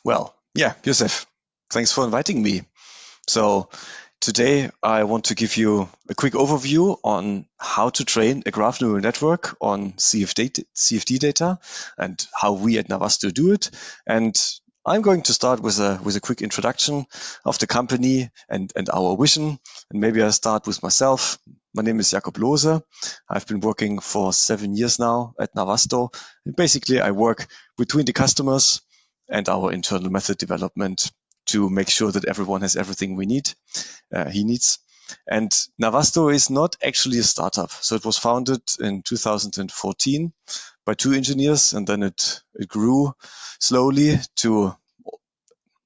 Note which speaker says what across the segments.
Speaker 1: Well, yeah, Yusuf, thanks for inviting me. So today I want to give you a quick overview on how to train a graph neural network on CFD data and how we at Navasto do it. And I'm going to start with a quick introduction of the company and our vision. And maybe I'll start with myself. My name is Jakob Lose. I've been working for 7 years now at Navasto. And basically, I work between the customers and our internal method development to make sure that everyone has everything he needs. And Navasto is not actually a startup. So it was founded in 2014 by two engineers, and then it grew slowly to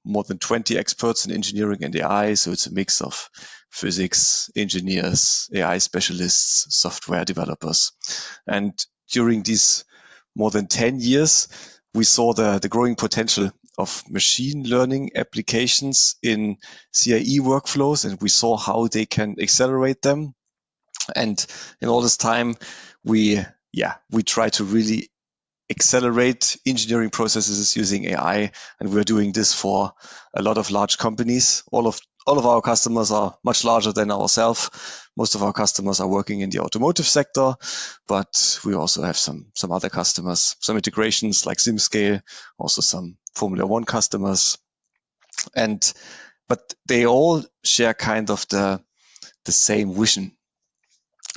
Speaker 1: more than 20 experts in engineering and AI. So it's a mix of physics, engineers, AI specialists, software developers. And during these more than 10 years, we saw the growing potential of machine learning applications in CIE workflows, and we saw how they can accelerate them. And in all this time, we try to really accelerate engineering processes using AI, and we're doing this for a lot of large companies. All of our customers are much larger than ourselves. Most of our customers are working in the automotive sector, but we also have some other customers, some integrations like SimScale, also some Formula One customers, but they all share kind of the same vision,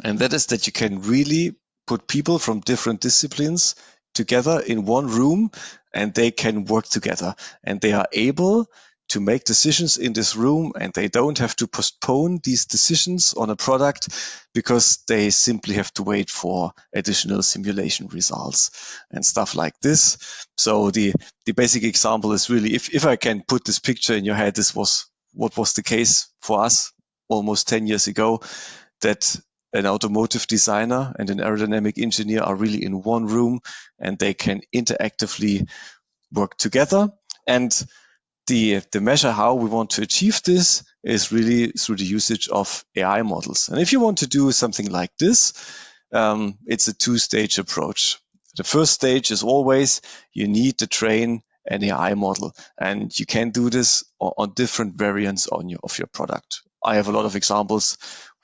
Speaker 1: and that is that you can really put people from different disciplines together in one room, and they can work together, and they are able to make decisions in this room, and they don't have to postpone these decisions on a product because they simply have to wait for additional simulation results and stuff like this. So the basic example is really, if I can put this picture in your head, this was what was the case for us almost 10 years ago, that an automotive designer and an aerodynamic engineer are really in one room, and they can interactively work together. And the measure how we want to achieve this is really through the usage of AI models. And if you want to do something like this, it's a two-stage approach. The first stage is always you need to train an AI model, and you can do this on different variants of your product. I have a lot of examples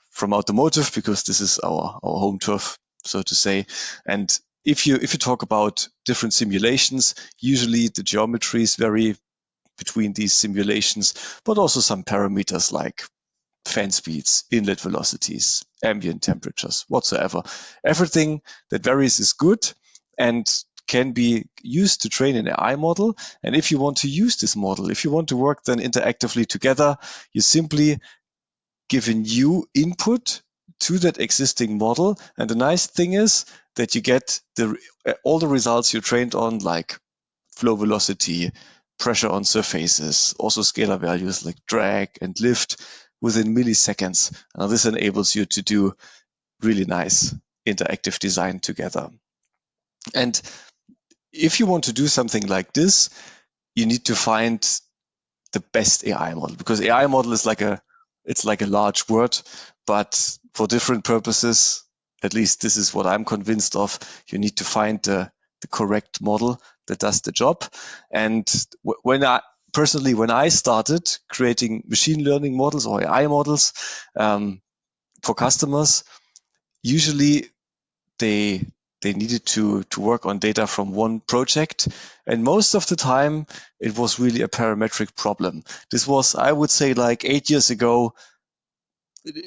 Speaker 1: from automotive because this is our home turf, so to say. And if you talk about different simulations, usually the geometries vary between these simulations, but also some parameters like fan speeds, inlet velocities, ambient temperatures, whatsoever. Everything that varies is good and can be used to train an AI model. And if you want to use this model, if you want to work then interactively together, you simply give a new input to that existing model. And the nice thing is that you get all the results you trained on, like flow velocity, pressure on surfaces, also scalar values like drag and lift within milliseconds. Now this enables you to do really nice interactive design together. And if you want to do something like this, you need to find the best AI model, because AI model is like a large word, but for different purposes, at least this is what I'm convinced of, you need to find the correct model that does the job. And when I started creating machine learning models or AI models for customers, usually they needed to work on data from one project, and most of the time it was really a parametric problem. This was, I would say, like 8 years ago,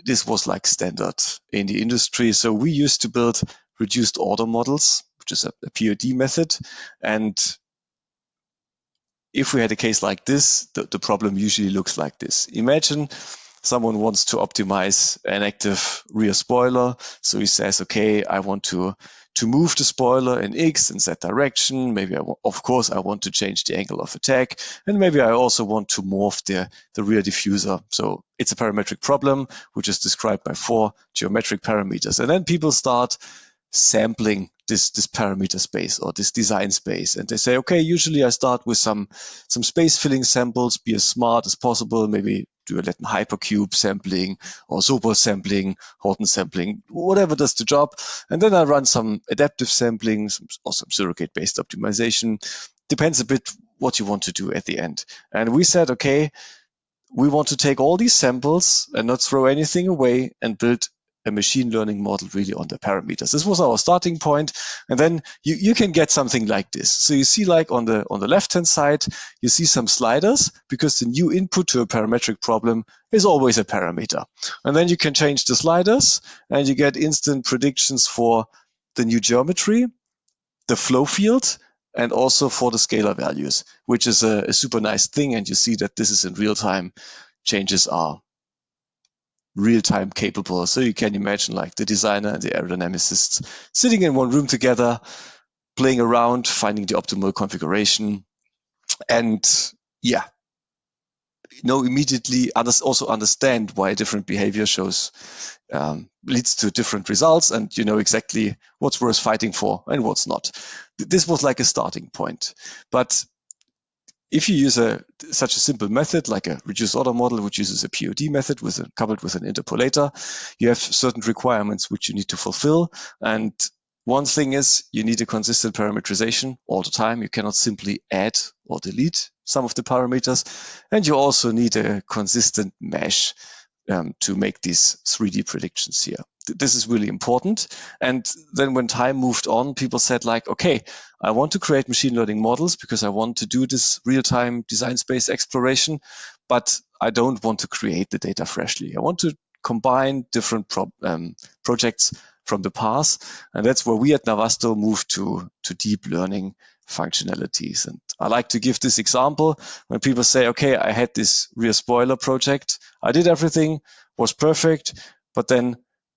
Speaker 1: this was like standard in the industry. So we used to build reduced order models, which is a POD method. And if we had a case like this, the problem usually looks like this. Imagine someone wants to optimize an active rear spoiler. So he says, okay, I want to move the spoiler in X and Z direction. Maybe, of course, I want to change the angle of attack. And maybe I also want to morph the rear diffuser. So it's a parametric problem, which is described by 4 geometric parameters. And then people start sampling this parameter space or this design space. And they say, okay, usually I start with some space filling samples, be as smart as possible, maybe do a Latin hypercube sampling or Sobol sampling, Horton sampling, whatever does the job. And then I run some adaptive sampling or some surrogate-based optimization. Depends a bit what you want to do at the end. And we said, okay, we want to take all these samples and not throw anything away and build a machine learning model really on the parameters. This was our starting point. And then you can get something like this. So you see, like on the left-hand side, you see some sliders, because the new input to a parametric problem is always a parameter. And then you can change the sliders and you get instant predictions for the new geometry, the flow field, and also for the scalar values, which is a super nice thing. And you see that this is in real time. Changes are real-time capable. So you can imagine like the designer and the aerodynamicists sitting in one room together, playing around, finding the optimal configuration, and yeah, immediately also understand why different behavior shows leads to different results, and you know exactly what's worth fighting for and what's not. This was like a starting point. But if you use such a simple method like a reduced order model, which uses a POD method coupled with an interpolator, you have certain requirements which you need to fulfill. And one thing is you need a consistent parametrization all the time. You cannot simply add or delete some of the parameters. And you also need a consistent mesh to make these 3D predictions here. This is really important. And then when time moved on, people said like, okay, I want to create machine learning models because I want to do this real-time design space exploration, but I don't want to create the data freshly. I want to combine different projects from the past. And that's where we at Navasto moved to deep learning functionalities. And I like to give this example when people say, okay, I had this rear spoiler project. I did everything, was perfect, but then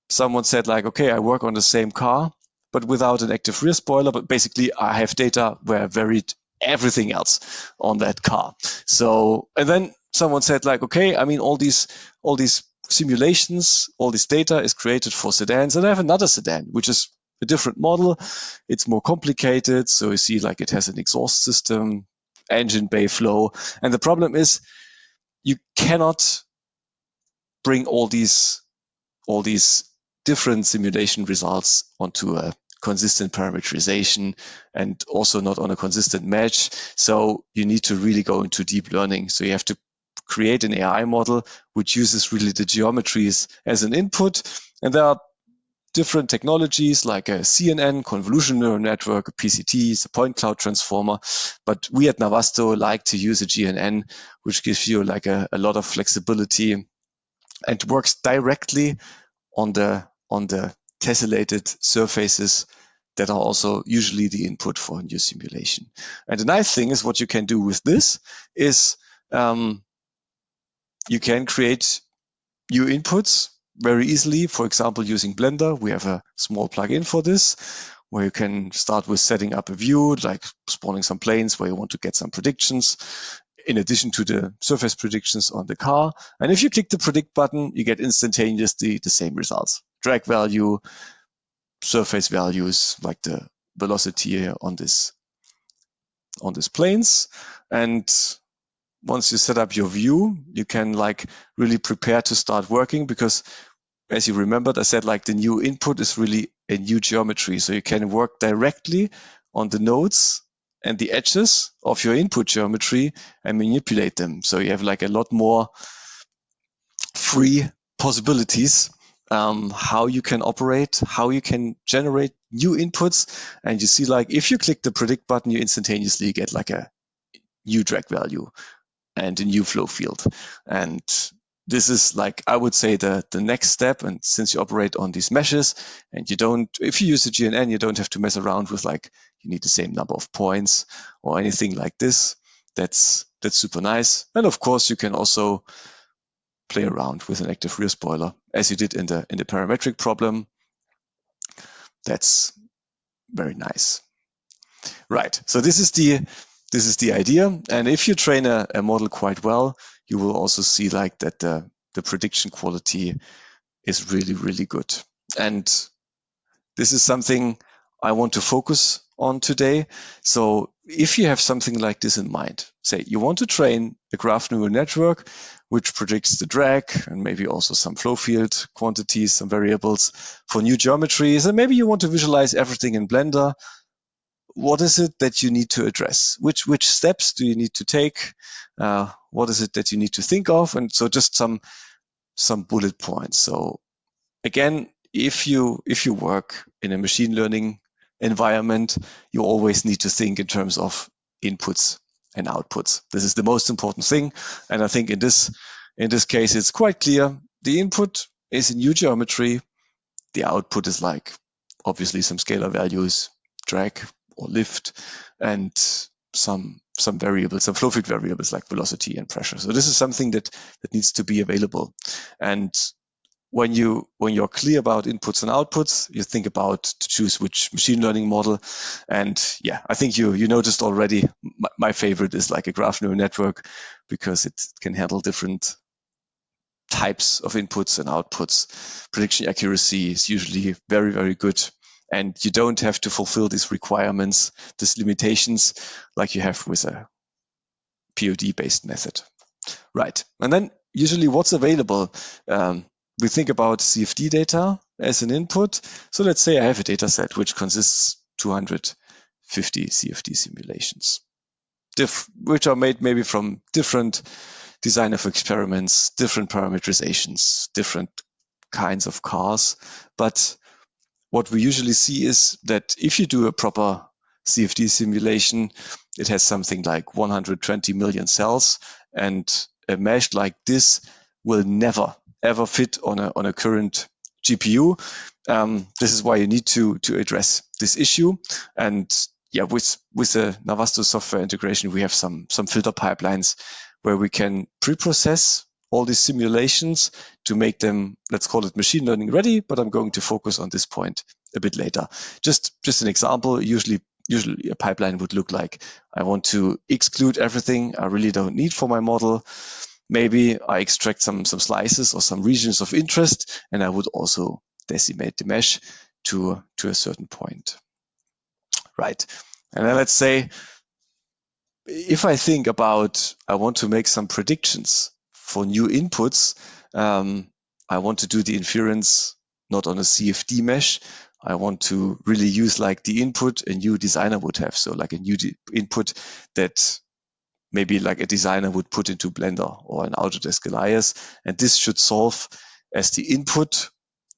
Speaker 1: someone said like, okay, I work on the same car, but without an active rear spoiler. But basically I have data where I varied everything else on that car. So, and then someone said like, okay, I mean, all these simulations, all this data is created for sedans, and I have another sedan, which is a different model. It's more complicated. So you see like it has an exhaust system, engine bay flow. And the problem is you cannot bring all these different simulation results onto a consistent parameterization, and also not on a consistent match. So you need to really go into deep learning. So you have to create an AI model which uses really the geometries as an input. And there are different technologies like a CNN, convolutional neural network, a PCT, a point cloud transformer. But we at Navasto like to use a GNN, which gives you like a lot of flexibility and works directly on the tessellated surfaces that are also usually the input for a new simulation. And the nice thing is what you can do with this is you can create new inputs very easily. For example, using Blender, we have a small plugin for this, where you can start with setting up a view, like spawning some planes where you want to get some predictions, in addition to the surface predictions on the car. And if you click the predict button, you get instantaneously the same results. Drag value, surface values, like the velocity on this planes. And once you set up your view, you can like really prepare to start working, because as you remembered, I said like the new input is really a new geometry. So you can work directly on the nodes and the edges of your input geometry and manipulate them. So you have like a lot more free possibilities, how you can operate, how you can generate new inputs. And you see like if you click the predict button, you instantaneously get like a new drag value and a new flow field. And this is like, I would say the next step. And since you operate on these meshes and if you use a GNN, you don't have to mess around with like, you need the same number of points or anything like this. That's super nice. And of course you can also play around with an active rear spoiler as you did in the parametric problem. That's very nice. Right. So this is the idea. And if you train a model quite well, you will also see like that the prediction quality is really, really good. And this is something I want to focus on today. So if you have something like this in mind, say you want to train a graph neural network, which predicts the drag and maybe also some flow field quantities, some variables for new geometries, and maybe you want to visualize everything in Blender, what is it that you need to address? Which steps do you need to take? What is it that you need to think of? And so just some bullet points. So again, if you work in a machine learning environment, you always need to think in terms of inputs and outputs. This is the most important thing. And I think in this case, it's quite clear. The input is in new geometry. The output is like obviously some scalar values, drag or lift, and some variables, some flow field variables like velocity and pressure. So this is something that needs to be available. And when you're clear about inputs and outputs, you think about to choose which machine learning model. And yeah, I think you noticed already my favorite is like a graph neural network, because it can handle different types of inputs and outputs. Prediction accuracy is usually very, very good. And you don't have to fulfill these requirements, these limitations, like you have with a POD-based method. Right. And then usually what's available? We think about CFD data as an input. So let's say I have a data set which consists 250 CFD simulations, which are made maybe from different design of experiments, different parametrizations, different kinds of cars. But what we usually see is that if you do a proper CFD simulation, it has something like 120 million cells, and a mesh like this will never ever fit on a current GPU. This is why you need to address this issue. And yeah, with the Navasto software integration, we have some filter pipelines where we can pre-process all these simulations to make them, let's call it machine learning ready, but I'm going to focus on this point a bit later. Just an example, usually a pipeline would look like, I want to exclude everything I really don't need for my model. Maybe I extract some slices or some regions of interest, and I would also decimate the mesh to a certain point. Right. And then let's say, if I think about, I want to make some predictions for new inputs, I want to do the inference not on a CFD mesh. I want to really use like the input a new designer would have. So like a new input that maybe like a designer would put into Blender or an Autodesk Elias. And this should solve as the input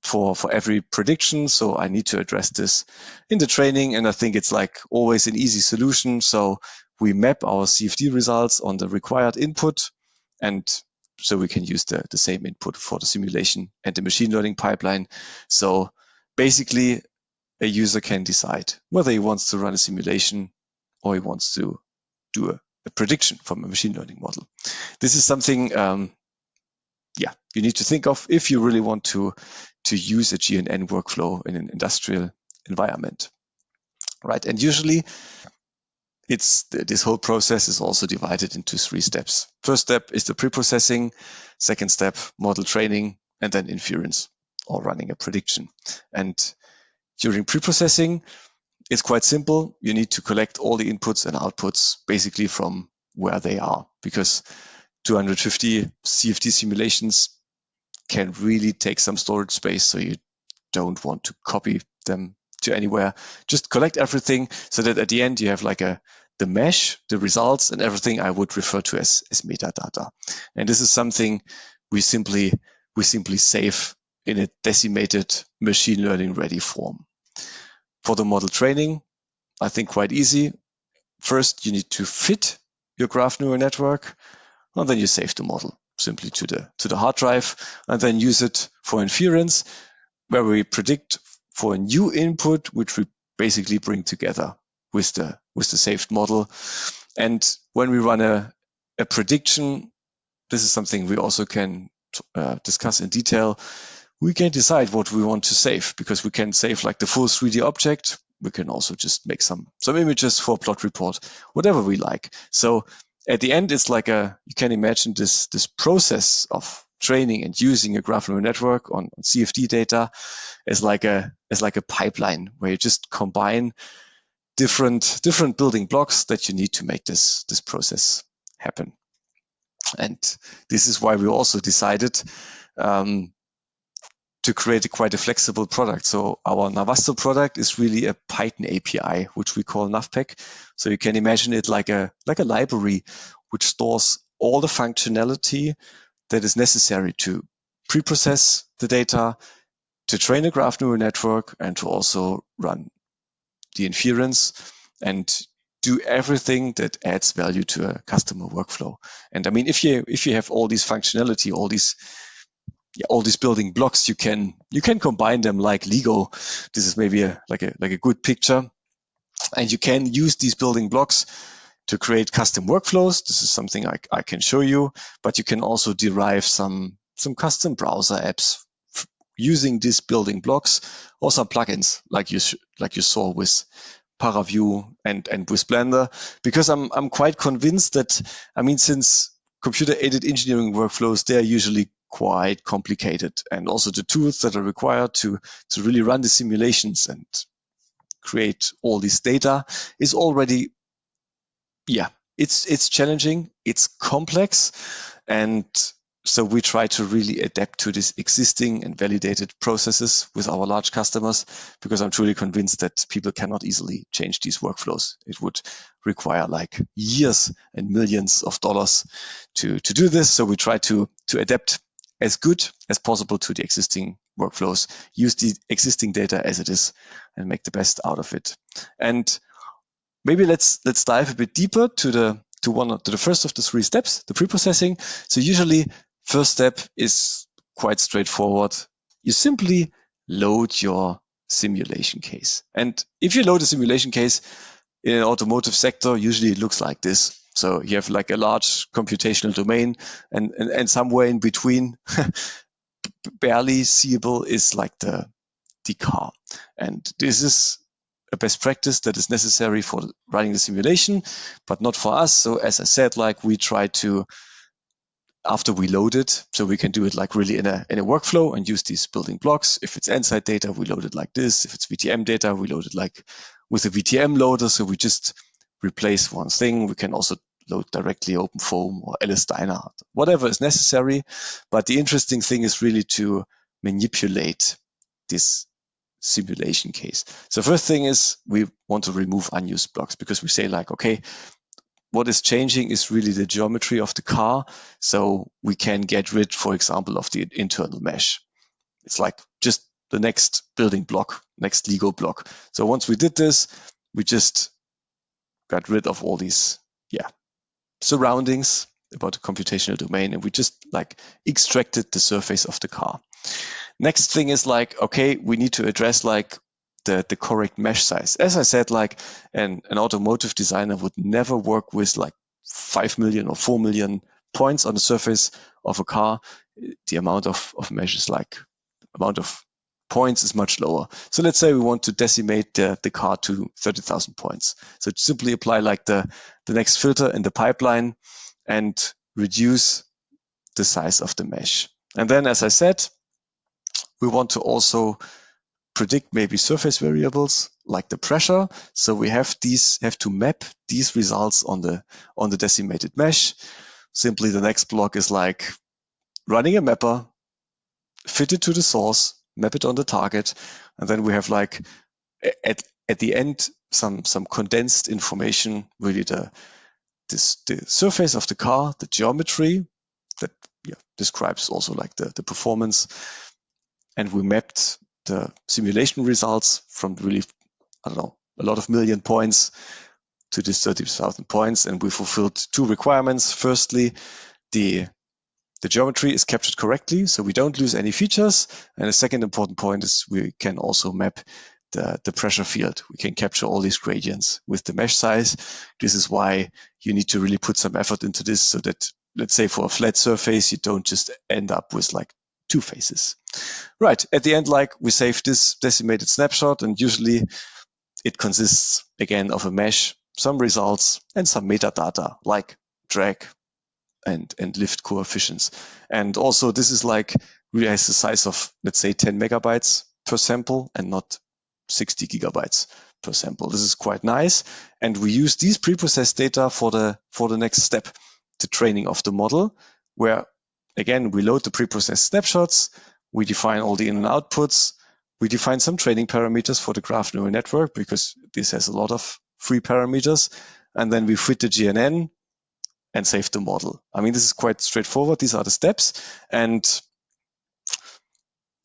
Speaker 1: for every prediction. So I need to address this in the training. And I think it's like always an easy solution. So we map our CFD results on the required input, and so we can use the same input for the simulation and the machine learning pipeline. So basically, a user can decide whether he wants to run a simulation or he wants to do a prediction from a machine learning model. This is something, you need to think of if you really want to use a GNN workflow in an industrial environment, right? And usually, this whole process is also divided into 3 steps. First step is the preprocessing. Second step, model training, and then inference or running a prediction. And during preprocessing, it's quite simple. You need to collect all the inputs and outputs basically from where they are, because 250 CFD simulations can really take some storage space, so you don't want to copy them to anywhere. Just collect everything so that at the end you have like the mesh, the results, and everything I would refer to as metadata. And this is something we simply save in a decimated machine learning ready form. For the model training, I think quite easy. First, you need to fit your graph neural network, and then you save the model simply to the hard drive, and then use it for inference, where we predict for a new input, which we basically bring together with the saved model. And when we run a prediction, this is something we also can discuss in detail. We can decide what we want to save, because we can save like the full 3D object. We can also just make some images for a plot report, whatever we like. So at the end, it's like you can imagine this process of training and using a graph neural network on CFD data as like a pipeline where you just combine different building blocks that you need to make this process happen. And this is why we also decided to create quite a flexible product. So our Navasto product is really a Python API, which we call NavPack. So you can imagine it like a library which stores all the functionality that is necessary to pre-process the data, to train a graph neural network, and to also run the inference and do everything that adds value to a customer workflow. And I mean, if you have all these functionality, all these building blocks, you can combine them like Lego. This is maybe a good picture, and you can use these building blocks to create custom workflows. This is something I can show you, but you can also derive some custom browser apps using these building blocks, or some plugins like you saw with ParaView and with Blender, because I'm quite convinced that, I mean, since computer-aided engineering workflows, they are usually quite complicated, and also the tools that are required to really run the simulations and create all this data is already, it's challenging, it's complex, and so we try to really adapt to these existing and validated processes with our large customers, because I'm truly convinced that people cannot easily change these workflows. It would require like years and millions of dollars to do this. So we try to adapt as good as possible to the existing workflows, use the existing data as it is, and make the best out of it. And maybe let's dive a bit deeper to the first of the three steps, the preprocessing. So usually, first step is quite straightforward. You simply load your simulation case. And if you load a simulation case in an automotive sector, usually it looks like this. So you have like a large computational domain, and somewhere in between, barely seeable, is like the car. And this is a best practice that is necessary for running the simulation, but not for us. So as I said, like we try to, after we load it, so we can do it like really in a workflow and use these building blocks. If it's Nsight data, we load it like this. If it's VTM data, we load it like with a VTM loader. So we just replace one thing. We can also load directly OpenFOAM or LS-DYNA, whatever is necessary. But the interesting thing is really to manipulate this simulation case. So first thing is we want to remove unused blocks, because we say like, okay, what is changing is really the geometry of the car. So we can get rid, for example, of the internal mesh. It's like just the next building block, next Lego block. So once we did this, we just got rid of all these, surroundings about the computational domain, and we just like extracted the surface of the car. Next thing is like, okay, we need to address like the correct mesh size. As I said, like an automotive designer would never work with like 5 million or 4 million points on the surface of a car. The amount of mesh is like, amount of points is much lower. So let's say we want to decimate the car to 30,000 points. So simply apply like the next filter in the pipeline and reduce the size of the mesh. And then, as I said, we want to also predict maybe surface variables like the pressure. So we have to map these results on the decimated mesh. Simply the next block is like running a mapper, fit it to the source, map it on the target, and then we have like at the end some condensed information, really the surface of the car, the geometry that describes also like the performance. And we mapped the simulation results from really, I don't know, a lot of million points to this 30,000 points. And we fulfilled two requirements. Firstly, the geometry is captured correctly, so we don't lose any features. And the second important point is we can also map the pressure field. We can capture all these gradients with the mesh size. This is why you need to really put some effort into this, so that, let's say for a flat surface, you don't just end up with like two faces. Right, at the end, like we save this decimated snapshot, and usually it consists again of a mesh, some results, and some metadata like drag and lift coefficients. And also this is like really has the size of, let's say, 10 megabytes per sample and not 60 gigabytes per sample. This is quite nice. And we use these preprocessed data for the next step, the training of the model, where again we load the preprocessed snapshots, We define all the in and outputs. We define some training parameters for the graph neural network because this has a lot of free parameters. And then we fit the GNN and save the model. I mean, this is quite straightforward. These are the steps. And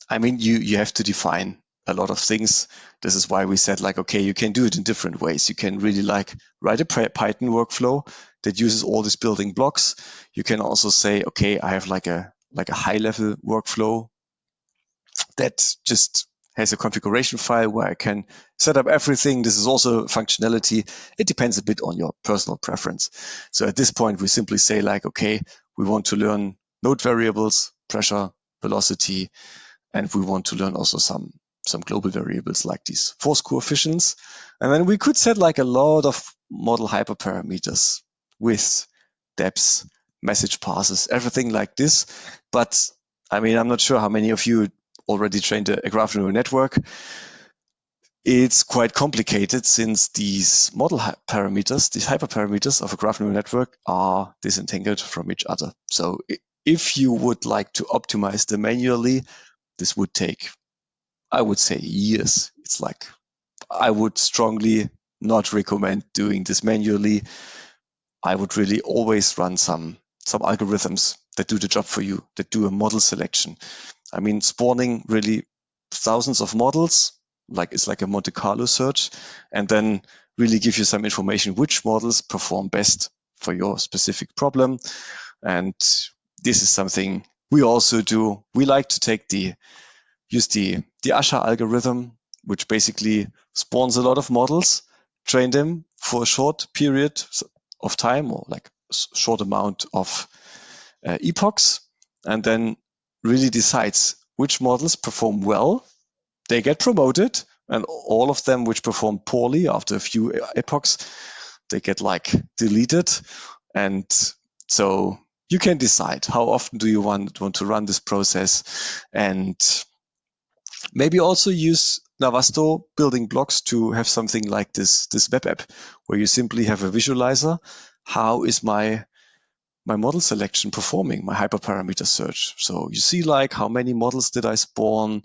Speaker 1: I mean, you have to define a lot of things. This is why we said like, okay, you can do it in different ways. You can really like write a Python workflow that uses all these building blocks. You can also say, okay, I have like a high level workflow that just has a configuration file where I can set up everything. This is also functionality. It depends a bit on your personal preference. So at this point, we simply say like, okay, we want to learn node variables, pressure, velocity, and we want to learn also some global variables like these force coefficients. And then we could set like a lot of model hyperparameters with depths, message passes, everything like this. But I mean, I'm not sure how many of you already trained a graph neural network. It's quite complicated since these model parameters, these hyperparameters of a graph neural network are disentangled from each other. So if you would like to optimize them manually, this would take, I would say, years. It's like, I would strongly not recommend doing this manually. I would really always run some algorithms that do the job for you, that do a model selection. I mean, spawning really thousands of models, like it's like a Monte Carlo search, and then really give you some information which models perform best for your specific problem. And this is something we also do. We like to use the Usher algorithm, which basically spawns a lot of models, train them for a short period of time or like a short amount of epochs, and then really decides which models perform well. They get promoted, and all of them which perform poorly after a few epochs, they get like deleted. And so you can decide how often do you want to run this process, and maybe also use Navasto building blocks to have something like this web app where you simply have a visualizer. How is my model selection performing, my hyperparameter search? So you see like how many models did I spawn?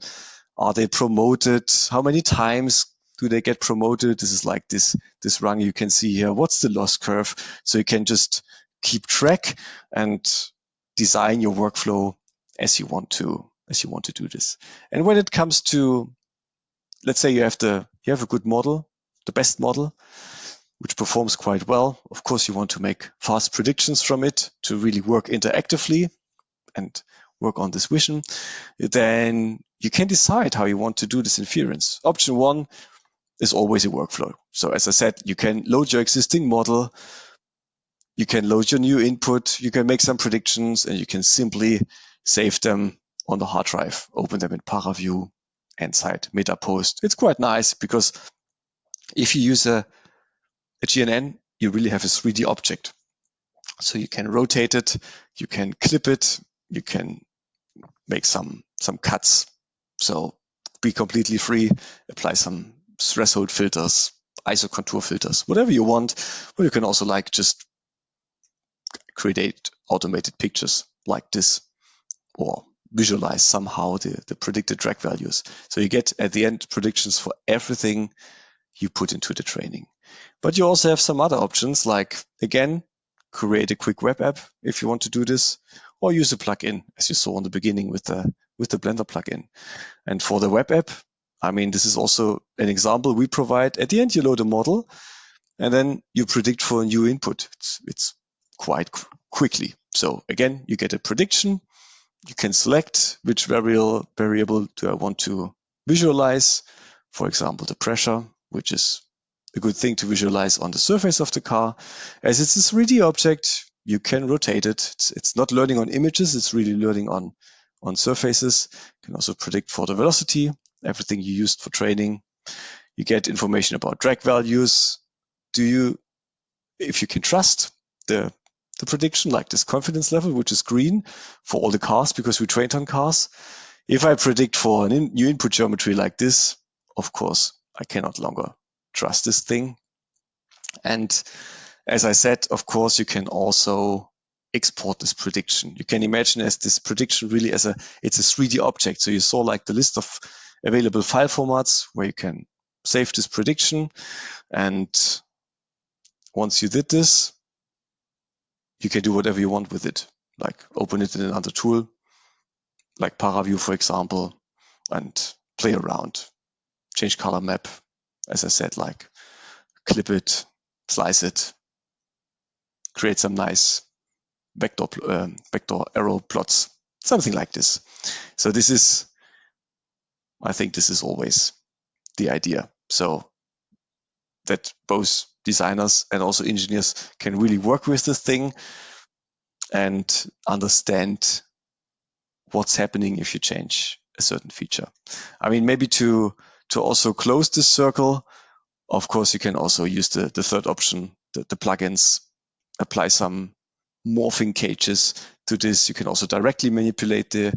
Speaker 1: Are they promoted? How many times do they get promoted? This is like this rung you can see here. What's the loss curve? So you can just keep track and design your workflow as you want to do this. And when it comes to, let's say you have a good model, the best model, which performs quite well. Of course, you want to make fast predictions from it to really work interactively and work on this vision. Then you can decide how you want to do this inference. Option one is always a workflow. So as I said, you can load your existing model, you can load your new input, you can make some predictions, and you can simply save them on the hard drive, open them in ParaView, Nsight, MetaPost. It's quite nice because if you use a GNN, you really have a 3D object. So you can rotate it, you can clip it, you can make some cuts. So be completely free, apply some threshold filters, ISO contour filters, whatever you want. Or you can also like just create automated pictures like this, or visualize somehow the predicted drag values. So you get at the end predictions for everything you put into the training. But you also have some other options, like again, create a quick web app if you want to do this, or use a plugin, as you saw in the beginning with the Blender plugin. And for the web app, I mean, this is also an example we provide. At the end, you load a model, and then you predict for a new input. It's quite quickly. So again, you get a prediction. You can select which variable do I want to visualize. For example, the pressure, which is a good thing to visualize on the surface of the car. As it's a 3D object, you can rotate it. It's not learning on images, it's really learning on surfaces. You can also predict for the velocity, everything you used for training. You get information about drag values. If you can trust the prediction, like this confidence level, which is green for all the cars because we trained on cars. If I predict for a new input geometry like this, of course, I cannot longer trust this thing. And as I said, of course, you can also export this prediction. You can imagine as this prediction really it's a 3D object. So you saw like the list of available file formats where you can save this prediction. And once you did this, you can do whatever you want with it, like open it in another tool, like ParaView, for example, and play around, change color map, as I said, like clip it, slice it, create some nice vector arrow plots, something like this. So I think this is always the idea. So that both designers and also engineers can really work with the thing and understand what's happening if you change a certain feature. I mean, maybe to also close this circle, of course, you can also use the third option, the plugins, apply some morphing cages to this. You can also directly manipulate the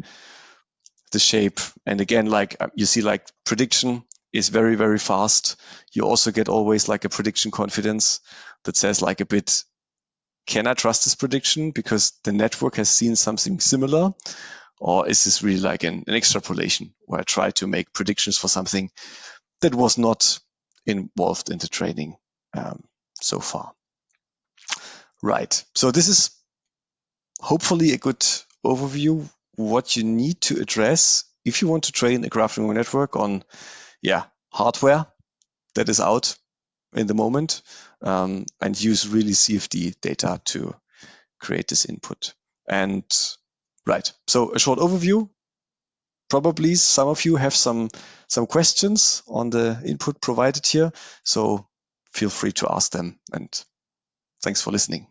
Speaker 1: shape. And again, like you see, like prediction is very, very fast. You also get always like a prediction confidence that says like a bit, can I trust this prediction because the network has seen something similar? Or is this really like an extrapolation where I try to make predictions for something that was not involved in the training so far? Right. So this is hopefully a good overview what you need to address if you want to train a graph neural network on hardware that is out in the moment and use really CFD data to create this input. And right, so a short overview. Probably some of you have some questions on the input provided here, so feel free to ask them. And thanks for listening.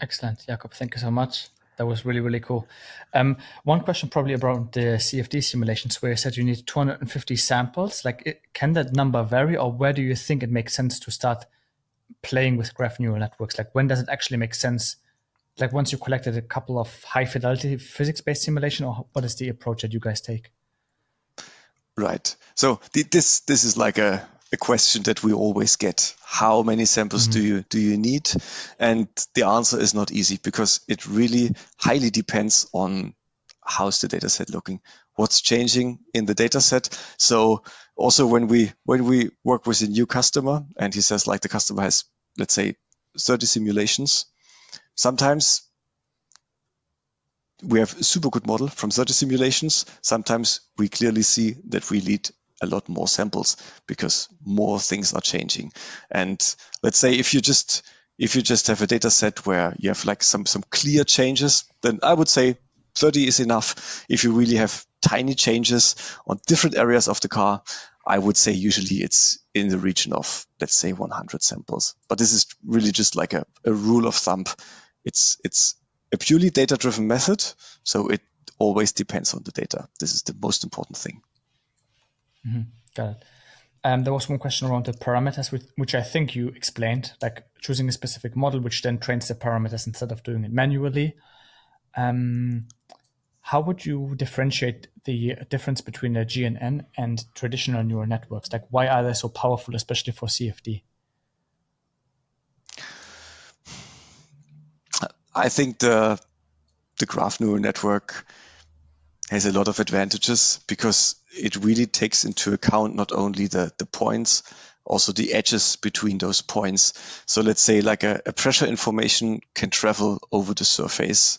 Speaker 2: Excellent, Jakob. Thank you so much. That was really, really cool. One question probably about the CFD simulations where you said you need 250 samples. Like, can that number vary, or where do you think it makes sense to start playing with graph neural networks? Like, when does it actually make sense? Like, once you collected a couple of high fidelity physics-based simulation, or what is the approach that you guys take?
Speaker 1: Right. So this is like a question that we always get. How many samples do you need? And the answer is not easy because it really highly depends on how's the data set looking, what's changing in the data set. So also when we work with a new customer and he says like the customer has, let's say, 30 simulations, sometimes we have a super good model from 30 simulations. Sometimes we clearly see that we need a lot more samples because more things are changing. And let's say if you just have a data set where you have like some clear changes, then I would say 30 is enough. If you really have tiny changes on different areas of the car, I would say usually it's in the region of, let's say, 100 samples. But this is really just like a rule of thumb. It's a purely data-driven method, so it always depends on the data. This is the most important thing.
Speaker 2: Got it. There was one question around the parameters, which I think you explained, like choosing a specific model, which then trains the parameters instead of doing it manually. How would you differentiate the difference between a GNN and traditional neural networks? Like, why are they so powerful, especially for CFD?
Speaker 1: I think the graph neural network has a lot of advantages because it really takes into account not only the points, also the edges between those points. So let's say like a pressure information can travel over the surface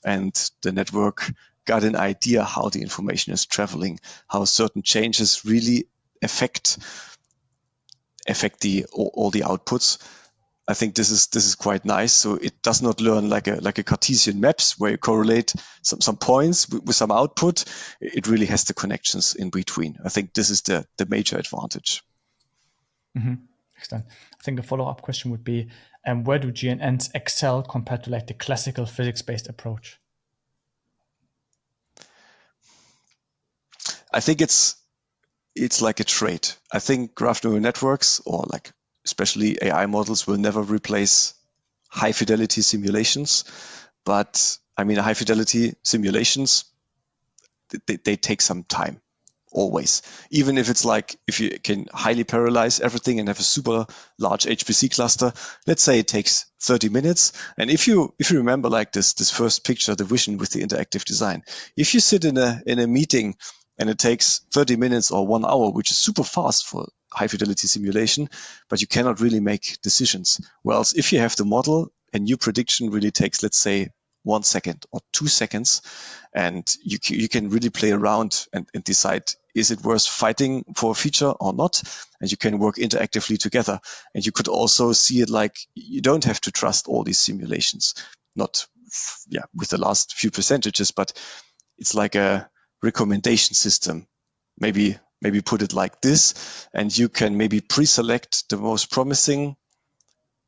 Speaker 1: and the network got an idea how the information is traveling, how certain changes really affect all the outputs. I think this is quite nice. So it does not learn like a Cartesian maps where you correlate some points with some output. It really has the connections in between. I think this is the major advantage.
Speaker 2: Excellent. I think a follow-up question would be, where do GNNs excel compared to like the classical physics-based approach?
Speaker 1: I think it's like a trait. I think graph neural networks or like especially AI models will never replace high fidelity simulations. But I mean, high fidelity simulations, they take some time. always. Even if it's like, if you can highly parallelize everything and have a super large HPC cluster, let's say it takes 30 minutes. And if you remember like this first picture, the vision with the interactive design, if you sit in a meeting and it takes 30 minutes or 1 hour, which is super fast for high fidelity simulation, but you cannot really make decisions. Whereas if you have the model, a new prediction really takes, let's say, 1 second or 2 seconds, and you can really play around and decide, is it worth fighting for a feature or not? And you can work interactively together. And you could also see it like, you don't have to trust all these simulations, not with the last few percentages, but it's like a recommendation system. Maybe put it like this, and you can maybe pre-select the most promising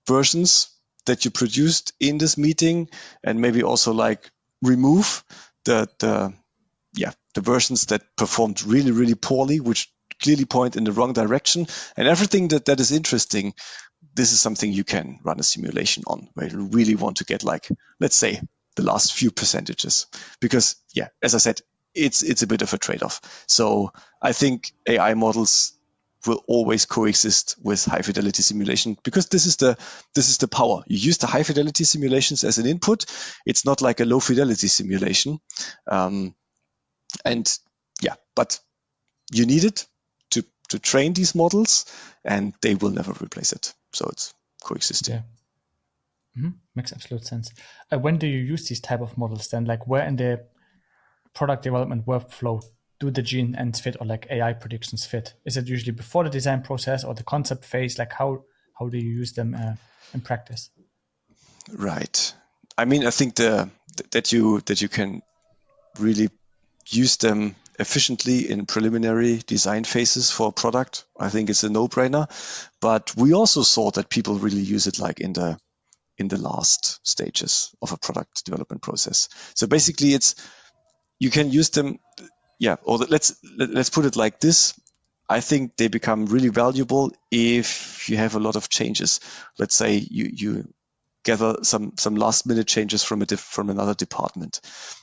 Speaker 1: versions that you produced in this meeting, and maybe also like remove the versions that performed really, really poorly, which clearly point in the wrong direction. And everything that is interesting, this is something you can run a simulation on, where you really want to get like, let's say, the last few percentages. Because as I said, it's a bit of a trade-off. So I think AI models will always coexist with high fidelity simulation, because this is the power. You use the high fidelity simulations as an input. It's not like a low fidelity simulation. But you need it to train these models, and they will never replace it. So it's coexisting.
Speaker 2: Yeah. Makes absolute sense. When do you use these type of models then? Like, where in the product development workflow do the GNNs fit, or like AI predictions fit? Is it usually before the design process or the concept phase? Like, how do you use them in practice?
Speaker 1: Right. I mean, I think that you can really use them efficiently in preliminary design phases for a product. I think it's a no-brainer. But we also saw that people really use it like in the last stages of a product development process. So basically, you can use them. Or let's put it like this. I think they become really valuable if you have a lot of changes. Let's say you gather some last minute changes from another department,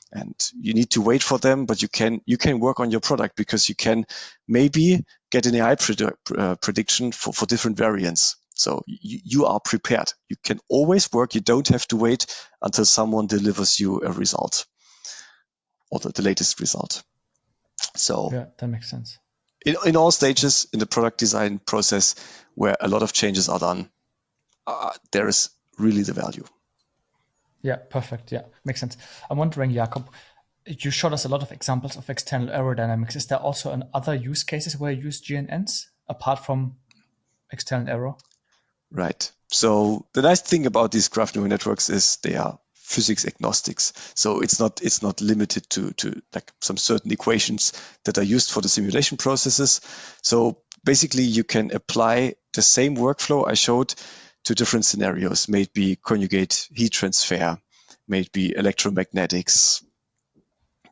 Speaker 1: and you need to wait for them, but you can work on your product, because you can maybe get an AI prediction for different variants. So you are prepared. You can always work. You don't have to wait until someone delivers you a result, or the latest result. So
Speaker 2: Yeah, that makes sense.
Speaker 1: in all stages in the product design process where a lot of changes are done, there is really the value.
Speaker 2: Yeah, perfect. Yeah, makes sense. I'm wondering, Jakob, you showed us a lot of examples of external aerodynamics. Is there also other use cases where you use GNNs apart from external aero?
Speaker 1: Right. So the nice thing about these graph neural networks is they are physics agnostics. So it's not limited to like some certain equations that are used for the simulation processes. So basically you can apply the same workflow I showed to different scenarios, maybe conjugate heat transfer, maybe electromagnetics,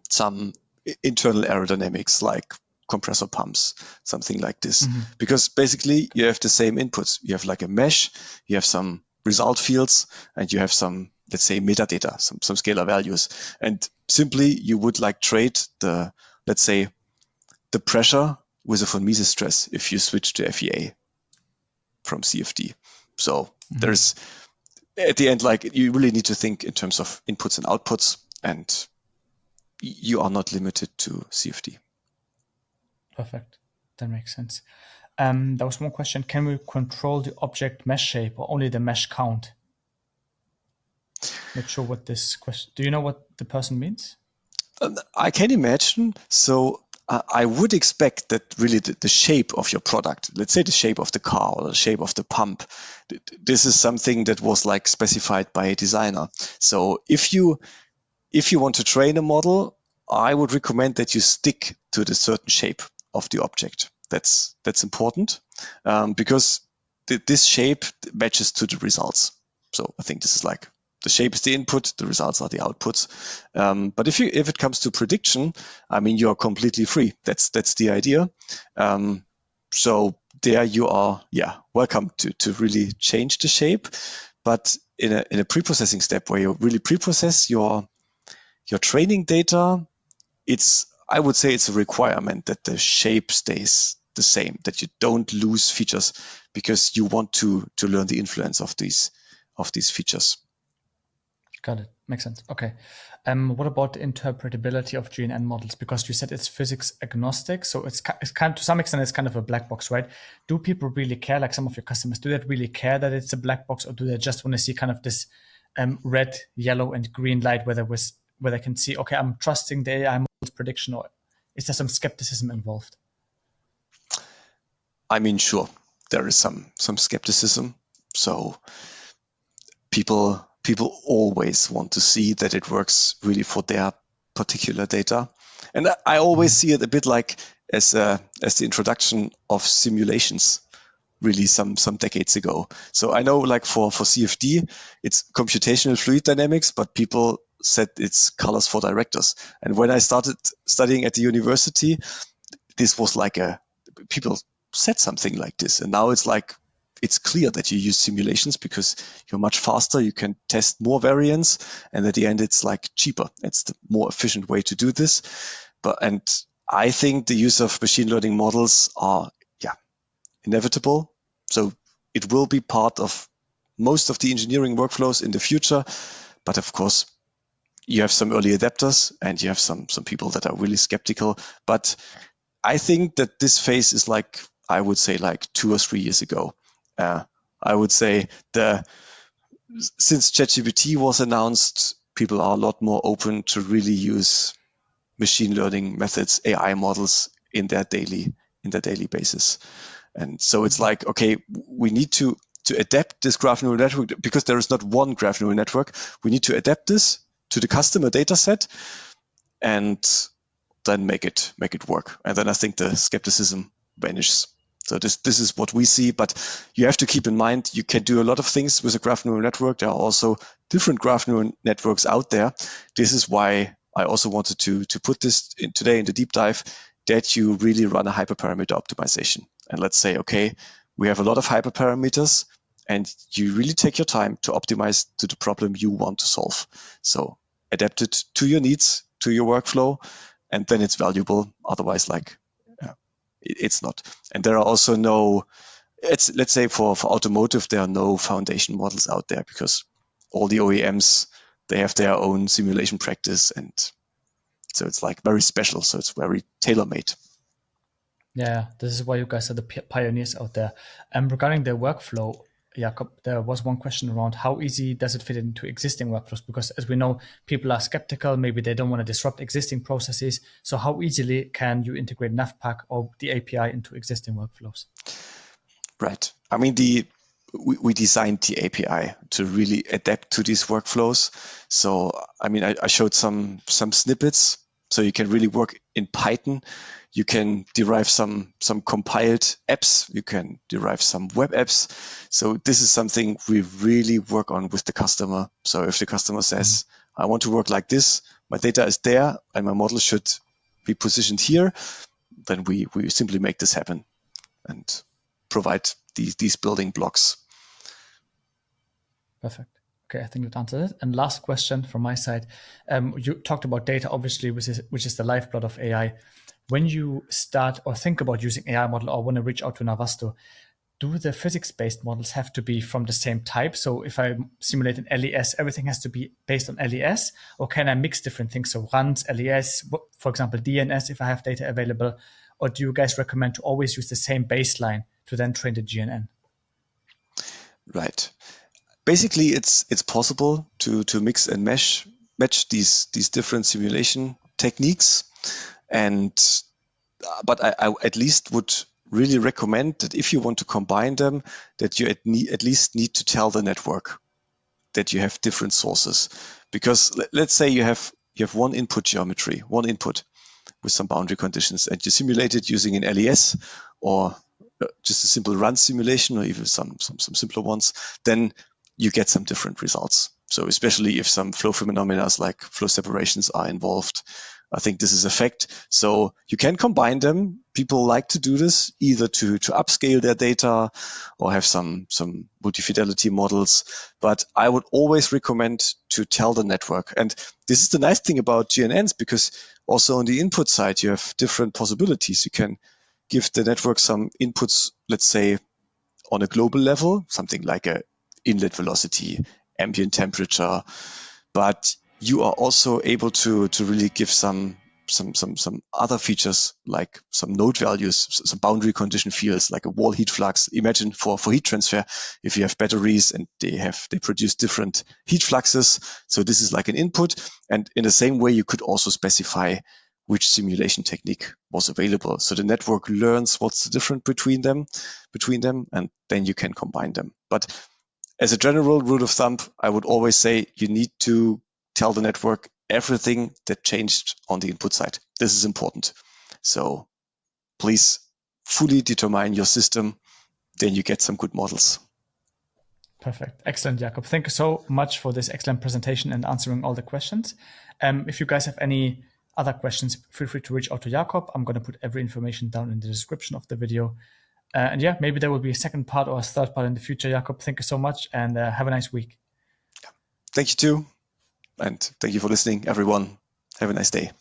Speaker 1: some internal aerodynamics like compressor pumps, something like this. Because basically you have the same inputs. You have like a mesh, you have some result fields, and you have some, let's say, metadata, some scalar values. And simply you would like trade let's say, the pressure with a von Mises stress if you switch to FEA from CFD. So there's, at the end, like, you really need to think in terms of inputs and outputs, and you are not limited to CFD.
Speaker 2: Perfect. That makes sense. There was one question. Can we control the object mesh shape or only the mesh count? Not sure what this question. Do you know what the person means?
Speaker 1: I can imagine. So I would expect that really the shape of your product, let's say the shape of the car or the shape of the pump, this is something that was like specified by a designer. So if you want to train a model, I would recommend that you stick to the certain shape of the object. That's important, because this shape matches to the results. So I think this is like, the shape is the input, the results are the outputs. But if it comes to prediction, I mean, you are completely free. That's the idea. So there you are, welcome to really change the shape. But in a pre-processing step where you really pre-process your training data, it's I would say it's a requirement that the shape stays the same, that you don't lose features because you want to learn the influence of these features.
Speaker 2: Got it. Makes sense. Okay. What about the interpretability of GNN models? Because you said it's physics agnostic, so it's kind of, to some extent, it's kind of a black box, right? Do people really care? Like some of your customers, do they really care that it's a black box, or do they just want to see kind of this red, yellow, and green light where they can see, okay, I'm trusting the AI model's prediction, or is there some skepticism involved?
Speaker 1: I mean, sure, there is some skepticism. So people always want to see that it works really for their particular data. And I always see it a bit like as the introduction of simulations really some decades ago. So I know like for CFD, it's computational fluid dynamics, but people said it's colors for directors. And when I started studying at the university, this was like people said something like this. And now it's like, it's clear that you use simulations because you're much faster, you can test more variants, and at the end it's like cheaper. It's the more efficient way to do this. And I think the use of machine learning models are inevitable. So it will be part of most of the engineering workflows in the future. But of course, you have some early adapters and you have some people that are really skeptical. But I think that this phase is like, I would say like 2 or 3 years ago. I would say since ChatGPT was announced, people are a lot more open to really use machine learning methods, AI models in their daily basis. And so it's like, okay, we need to adapt this graph neural network because there is not one graph neural network. We need to adapt this to the customer data set and then make it work. And then I think the skepticism vanishes. So this is what we see, but you have to keep in mind you can do a lot of things with a graph neural network. There are also different graph neural networks out there. This is why I also wanted to put this in today in the deep dive, that you really run a hyperparameter optimization. And let's say, okay, we have a lot of hyperparameters and you really take your time to optimize to the problem you want to solve. So adapt it to your needs, to your workflow, and then it's valuable. Otherwise, like, it's not. And there are also let's say for automotive, there are no foundation models out there because all the OEMs, they have their own simulation practice. And so it's like very special. So it's very tailor-made.
Speaker 2: Yeah, this is why you guys are the pioneers out there. Regarding the workflow, Jakob, there was one question around how easy does it fit into existing workflows? Because as we know, people are skeptical. Maybe they don't want to disrupt existing processes. So how easily can you integrate NavPack or the API into existing workflows?
Speaker 1: Right. I mean, we designed the API to really adapt to these workflows. So, I mean, I showed some snippets. So you can really work in Python. You can derive some compiled apps. You can derive some web apps. So this is something we really work on with the customer. So if the customer says, I want to work like this, my data is there and my model should be positioned here, then we simply make this happen and provide these building blocks.
Speaker 2: Perfect. Okay, I think that answered it. And last question from my side. You talked about data, obviously, which is the lifeblood of AI. When you start or think about using AI model or want to reach out to Navasto, do the physics-based models have to be from the same type? So if I simulate an LES, everything has to be based on LES, or can I mix different things? So runs, LES, for example, DNS, if I have data available, or do you guys recommend to always use the same baseline to then train the GNN?
Speaker 1: Right. Basically, it's possible to mix and match these different simulation techniques, and but I at least would really recommend that if you want to combine them, that you at least need to tell the network that you have different sources. Because let's say you have one input geometry, one input with some boundary conditions, and you simulate it using an LES or just a simple run simulation, or even some simpler ones, then you get some different results. So especially if some flow phenomena like flow separations are involved, I think this is a fact. So you can combine them. People like to do this either to upscale their data or have some multi-fidelity models. But I would always recommend to tell the network. And this is the nice thing about GNNs, because Also on the input side, you have different possibilities. You can give the network some inputs, let's say on a global level, something like a inlet velocity, ambient temperature, but you are also able to really give some other features like some node values, some boundary condition fields like a wall heat flux. Imagine for heat transfer, if you have batteries and they produce different heat fluxes. So this is like an input. And in the same way, you could also specify which simulation technique was available. So the network learns what's the difference between them, and then you can combine them. But as a general rule of thumb, I would always say you need to tell the network everything that changed on the input side. This is important. So please fully determine your system, then you get some good models.
Speaker 2: Perfect. Excellent, Jakob. Thank you so much for this excellent presentation and answering all the questions. If you guys have any other questions, feel free to reach out to Jakob. I'm going to put every information down in the description of the video. And yeah, maybe there will be a second part or a third part in the future, Jakob. Thank you so much and have a nice week.
Speaker 1: Thank you too. And thank you for listening, everyone. Have a nice day.